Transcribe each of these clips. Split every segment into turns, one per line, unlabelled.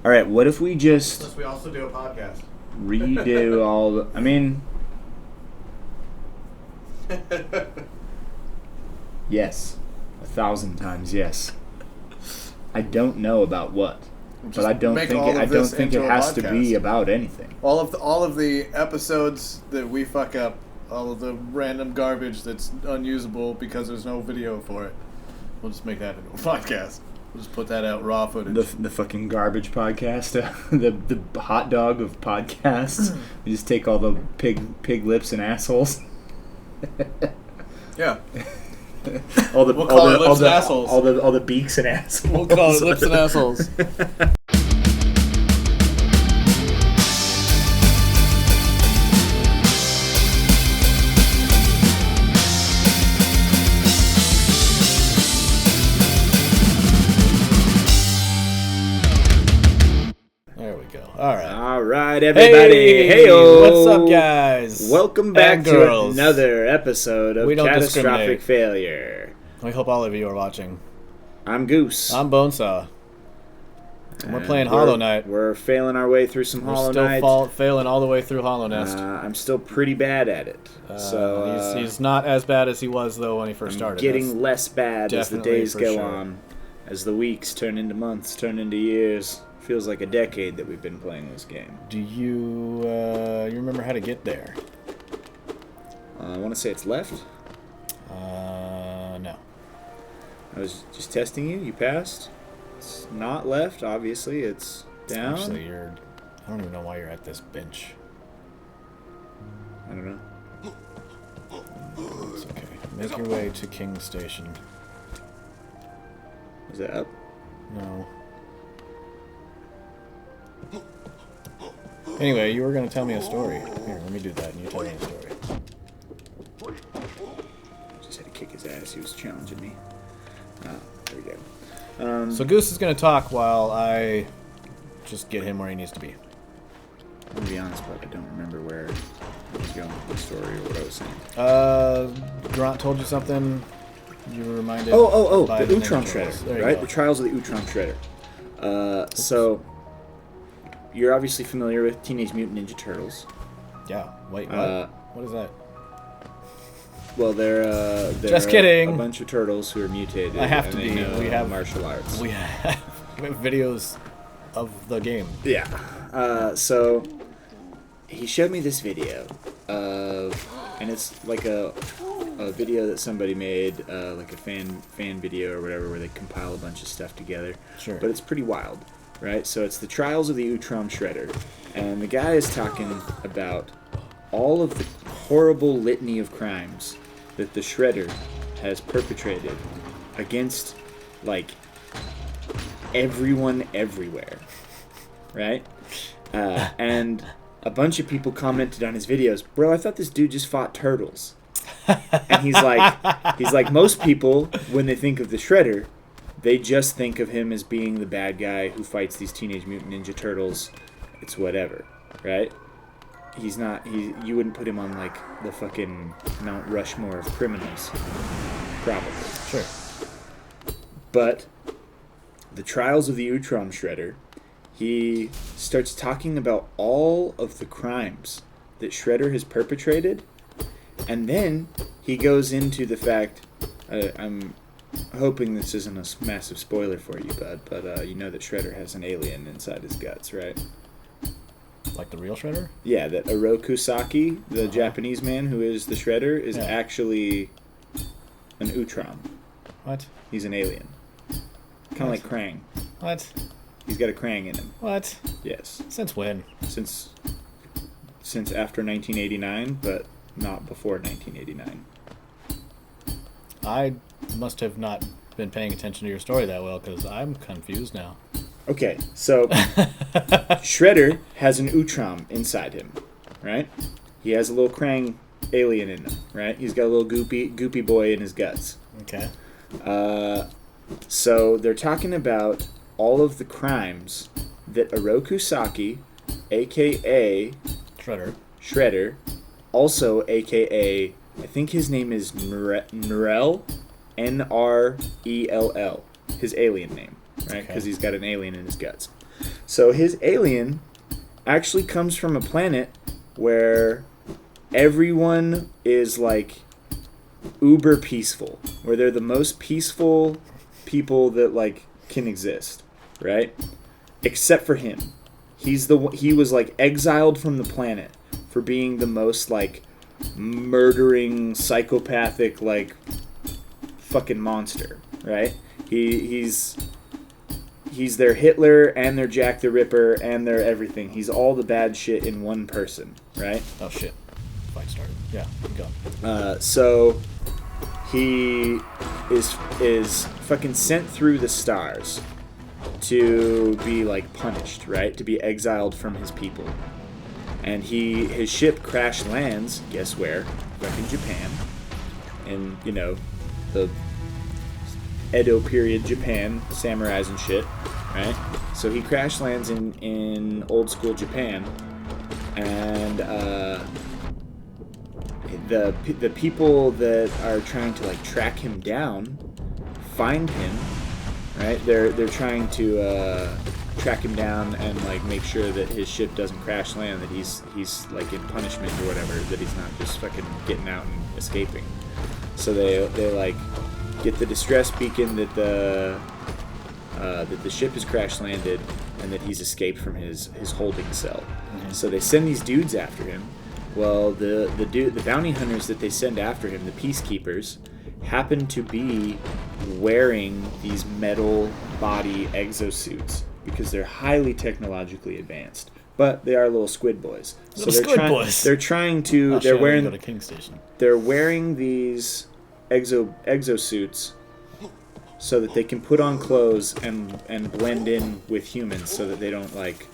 All right, what if we just...
Unless we also do a podcast.
Redo all the... I mean... Yes. 1,000 times yes. I don't know about what. But I don't think it has to be about anything.
All of the episodes that we fuck up, all of the random garbage that's unusable because there's no video for it, we'll just make that into a podcast. We'll just put that out raw footage.
The fucking garbage podcast, the hot dog of podcasts. We just take all the pig lips and assholes.
Yeah.
We'll call it lips and assholes. All the beaks and assholes.
We'll call it lips and assholes.
All right, everybody. Hey-o.
What's up, guys?
Welcome back to another episode of Catastrophic Failure.
We hope all of you are watching.
I'm Goose.
I'm Bonesaw. And we're playing Hollowknight.
We're failing our way through some Hollowknight.
We're still failing all the way through Hollow Nest.
I'm still pretty bad at it.
He's not as bad as he was, though, when he first started.
Getting less bad as the days go on. As the weeks turn into months, turn into years. Feels like a decade that we've been playing this game.
Do you remember how to get there?
I want to say it's left.
No.
I was just testing you. You passed. It's not left, obviously. It's down.
Actually, I don't even know why you're at this bench.
I don't know.
It's okay. Make your way to King Station.
Is that up?
No. Anyway, you were going to tell me a story. Here, let me do that, and you tell me a story.
Just had to kick his ass. He was challenging me. There we go.
So Goose is going to talk while I just get him where he needs to be.
I'm going to be honest, but I don't remember where I was going with the story or what I was saying.
Grant told you something. You were reminded.
Oh, the Utrom Shredder, right? The Trials of the Utrom Shredder. So... You're obviously familiar with Teenage Mutant Ninja Turtles.
Yeah. Wait, what? What is that?
Well, they're
just kidding.
A bunch of turtles who are mutated.
I have to be.
We have martial arts.
We have videos of the game.
Yeah. So he showed me this video and it's like a video that somebody made, like a fan video or whatever, where they compile a bunch of stuff together.
Sure.
But it's pretty wild. Right, so it's the Trials of the Utrom Shredder, and the guy is talking about all of the horrible litany of crimes that the Shredder has perpetrated against, like, everyone everywhere, right? And a bunch of people commented on his videos, bro, I thought this dude just fought turtles. And he's like, most people, when they think of the Shredder, they just think of him as being the bad guy who fights these Teenage Mutant Ninja Turtles. It's whatever, right? He's not. You wouldn't put him on like the fucking Mount Rushmore of criminals, probably.
Sure.
But the Trials of the Utrom Shredder, he starts talking about all of the crimes that Shredder has perpetrated, and then he goes into the fact. I'm hoping this isn't a massive spoiler for you, bud, but you know that Shredder has an alien inside his guts, right?
Like the real Shredder?
Yeah, that Oroku Saki, the Japanese man who is the Shredder, is actually an Utrom.
What?
He's an alien. Kind of like Krang.
What?
He's got a Krang in him.
What?
Yes.
Since when?
Since after 1989, but not before 1989.
I must have not been paying attention to your story that well, because I'm confused now.
Okay, so Shredder has an Utrom inside him, right? He has a little Krang alien in him, right? He's got a little goopy boy in his guts.
Okay.
So they're talking about all of the crimes that Oroku Saki, a.k.a. Shredder, also a.k.a. I think his name is Nrell, N-R-E-L-L, his alien name, right? Because he's got an alien in his guts. So his alien actually comes from a planet where everyone is like uber peaceful, where they're the most peaceful people that like can exist, right? Except for him. He was like exiled from the planet for being the most like murdering, psychopathic, like fucking monster, right? He's their Hitler and their Jack the Ripper and their everything. He's all the bad shit in one person, right?
Oh shit. Fight started. Yeah, keep going.
So he is fucking sent through the stars to be like punished, right? To be exiled from his people. And his ship crash lands, guess where? Fucking Japan. In, you know, the Edo period Japan, samurais and shit, right? So he crash lands in old school Japan, and the people that are trying to like track him down find him, right? They're trying to track him down and like make sure that his ship doesn't crash land, that he's like in punishment or whatever, that he's not just fucking getting out and escaping. So they like get the distress beacon that the ship has crash landed and that he's escaped from his holding cell. Mm-hmm. So they send these dudes after him. Well, the bounty hunters that they send after him, the peacekeepers, happen to be wearing these metal body exosuits because they're highly technologically advanced. But they are little squid boys. So they're trying to. They're wearing.
Go to King Station.
They're wearing these exosuits so that they can put on clothes and blend in with humans, so that they don't like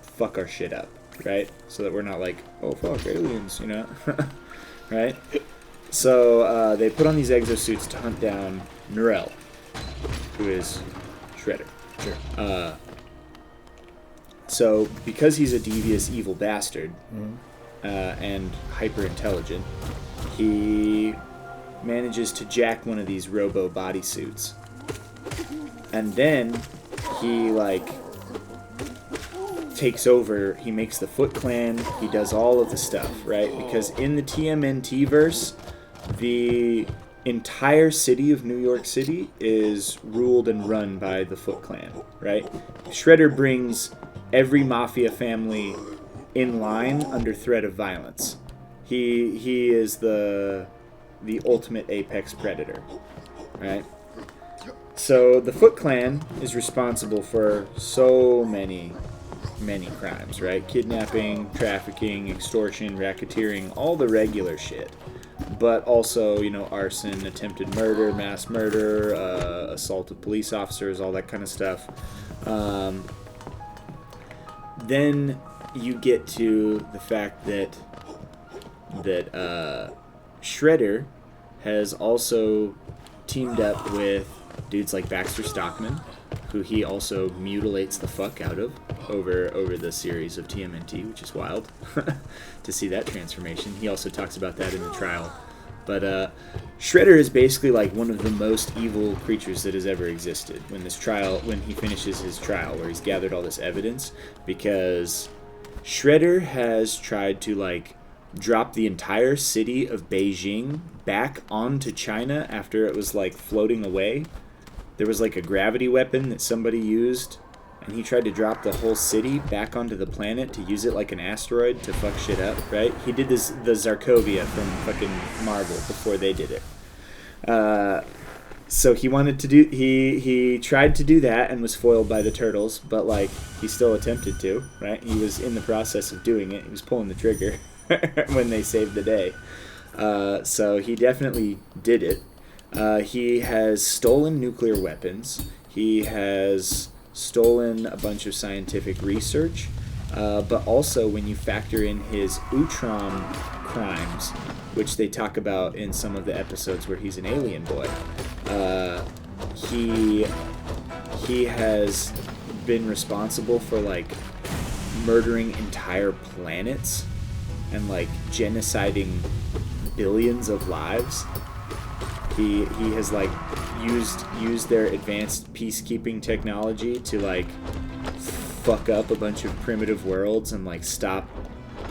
fuck our shit up, right? So that we're not like, oh fuck, aliens, you know, right? So they put on these exosuits to hunt down Norel, who is Shredder.
Sure.
So because he's a devious, evil bastard, and hyper intelligent, he manages to jack one of these robo bodysuits, and then he like takes over. He makes the Foot Clan. He does all of the stuff, right? Because in the TMNT verse, the entire city of New York City is ruled and run by the Foot Clan, right? Shredder brings every mafia family in line under threat of violence. He is the ultimate apex predator, right? So the Foot Clan is responsible for so many crimes, right? Kidnapping, trafficking, extortion, racketeering, all the regular shit. But also, you know, arson, attempted murder, mass murder, assault of police officers, all that kind of stuff. Then you get to the fact that Shredder has also teamed up with dudes like Baxter Stockman, who he also mutilates the fuck out of over the series of TMNT, which is wild to see that transformation. He also talks about that in the trial. But Shredder is basically like one of the most evil creatures that has ever existed when he finishes his trial, where he's gathered all this evidence, because Shredder has tried to like drop the entire city of Beijing back onto China after it was like floating away. There was like a gravity weapon that somebody used, and he tried to drop the whole city back onto the planet to use it like an asteroid to fuck shit up, right? He did the Zarkovia from fucking Marvel before they did it. So he wanted to do, he tried to do that and was foiled by the turtles, but like he still attempted to, right? He was in the process of doing it. He was pulling the trigger when they saved the day. So he definitely did it. He has stolen nuclear weapons. He has stolen a bunch of scientific research. But also when you factor in his Utrom crimes, which they talk about in some of the episodes where he's an alien boy, he has been responsible for like murdering entire planets and like genociding billions of lives. He has like used their advanced peacekeeping technology to like fuck up a bunch of primitive worlds and like stop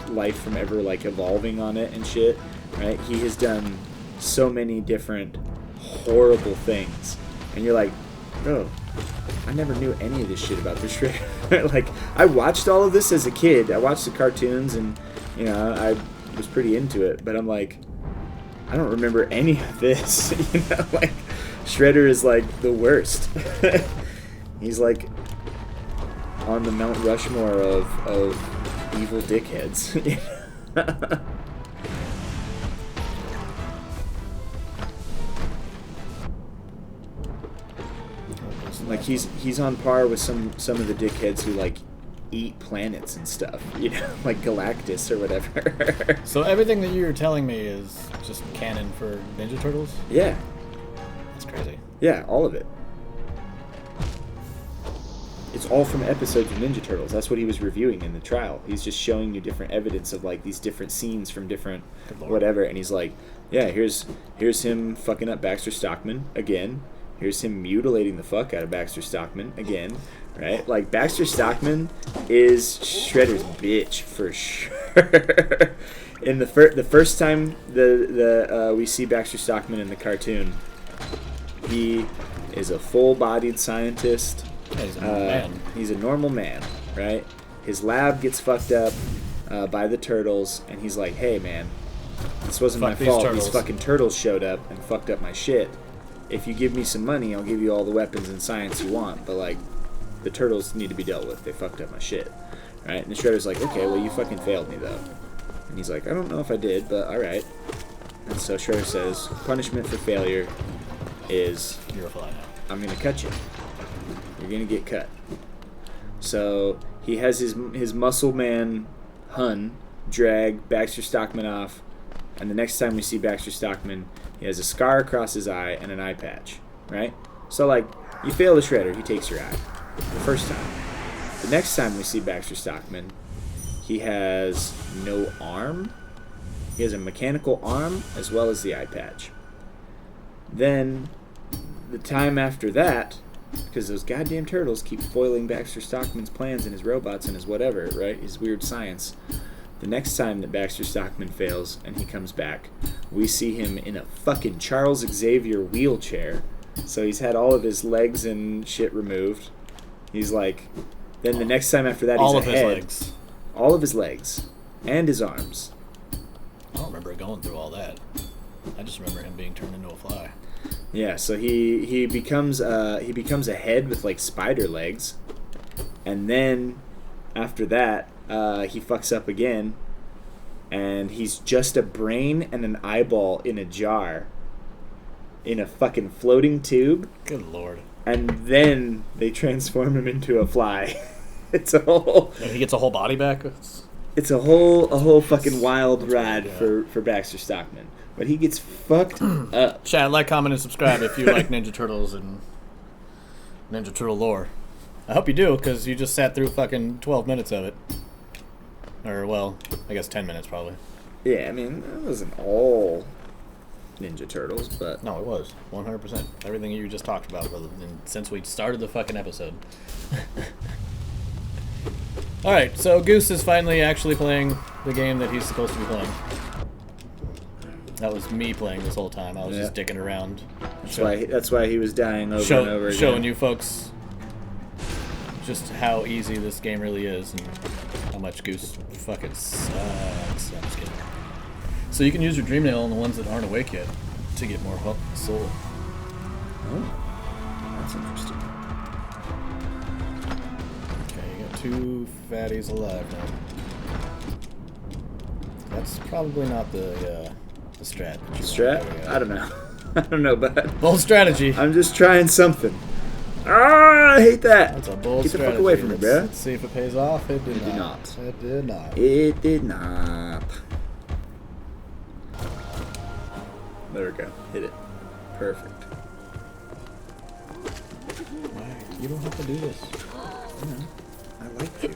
life from ever like evolving on it and shit, right? He has done so many different horrible things, and you're like, bro, I never knew any of this shit about the Shredder. Like, I watched all of this as a kid. I watched the cartoons, and you know, I was pretty into it. But I'm like, I don't remember any of this. You know, like, Shredder is like the worst. He's like on the Mount Rushmore of evil dickheads. Like he's on par with some of the dickheads who like eat planets and stuff, you know, like Galactus or whatever.
So everything that you were telling me is just canon for Ninja Turtles?
Yeah.
That's crazy.
Yeah, all of it. It's all from episodes of Ninja Turtles. That's what he was reviewing in the trial. He's just showing you different evidence of like these different scenes from different whatever, and he's like, yeah, here's him fucking up Baxter Stockman again. Here's him mutilating the fuck out of Baxter Stockman again, right? Like, Baxter Stockman is Shredder's bitch for sure. In the first time we see Baxter Stockman in the cartoon, he is a full-bodied scientist.
Yeah, he's a normal man.
He's a normal man, right? His lab gets fucked up by the turtles, and he's like, hey, man, this wasn't my fault. These fucking turtles showed up and fucked up my shit. If you give me some money, I'll give you all the weapons and science you want, but, like, the turtles need to be dealt with. They fucked up my shit, right? And the Shredder's like, okay, well, you fucking failed me, though. And he's like, I don't know if I did, but alright. And so Shredder says, punishment for failure is...
You're a fly now.
I'm gonna cut you. You're gonna get cut. So he has his muscle man, Hun, drag Baxter Stockman off, and the next time we see Baxter Stockman, he has a scar across his eye and an eye patch, right? So, like, you fail the Shredder, he takes your eye. The first time. The next time we see Baxter Stockman, he has no arm. He has a mechanical arm as well as the eye patch. Then, the time after that, because those goddamn turtles keep foiling Baxter Stockman's plans and his robots and his whatever, right? His weird science. The next time that Baxter Stockman fails and he comes back, we see him in a fucking Charles Xavier wheelchair. So he's had all of his legs and shit removed. He's like... Then the next time after that, he's
all
a
of
head.
his legs.
All of his legs. And his arms.
I don't remember going through all that. I just remember him being turned into a fly.
Yeah, so he becomes a head with like spider legs. And then after that, he fucks up again, and he's just a brain and an eyeball in a jar, in a fucking floating tube.
Good lord.
And then they transform him into a fly. It's a whole...
And he gets a whole body back?
It's a whole fucking wild ride for Baxter Stockman. But he gets fucked up.
Chat, like, comment, and subscribe if you like Ninja Turtles and Ninja Turtle lore. I hope you do, because you just sat through fucking 12 minutes of it. Or, well, I guess 10 minutes probably.
Yeah, I mean, it wasn't all Ninja Turtles, but...
No, it was. 100%. Everything you just talked about, brother, since we started the fucking episode. Alright, so Goose is finally actually playing the game that he's supposed to be playing. That was me playing this whole time. I was just dicking around.
That's why he was dying over and over again.
Showing you folks just how easy this game really is and how much Goose fucking sucks. I'm just kidding. So you can use your dream nail on the ones that aren't awake yet to get more soul.
Oh, that's interesting.
Okay, you got 2 fatties alive now. That's probably not the strat.
Strat? I don't know. I don't know, bud.
Bold strategy.
I'm just trying something. Ah, I hate that.
That's a bold
Get
strategy.
the fuck away from me, bro.
Let's see if it pays off. It did not. It did not.
It did not. There we go. Hit it. Perfect.
You don't have to do this.
I like you.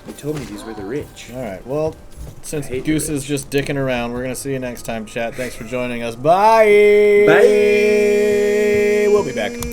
You told me these were the rich.
Alright, well, since
hate
Goose
the
is just dicking around, we're going to see you next time, chat. Thanks for joining us. Bye!
Bye!
We'll be back.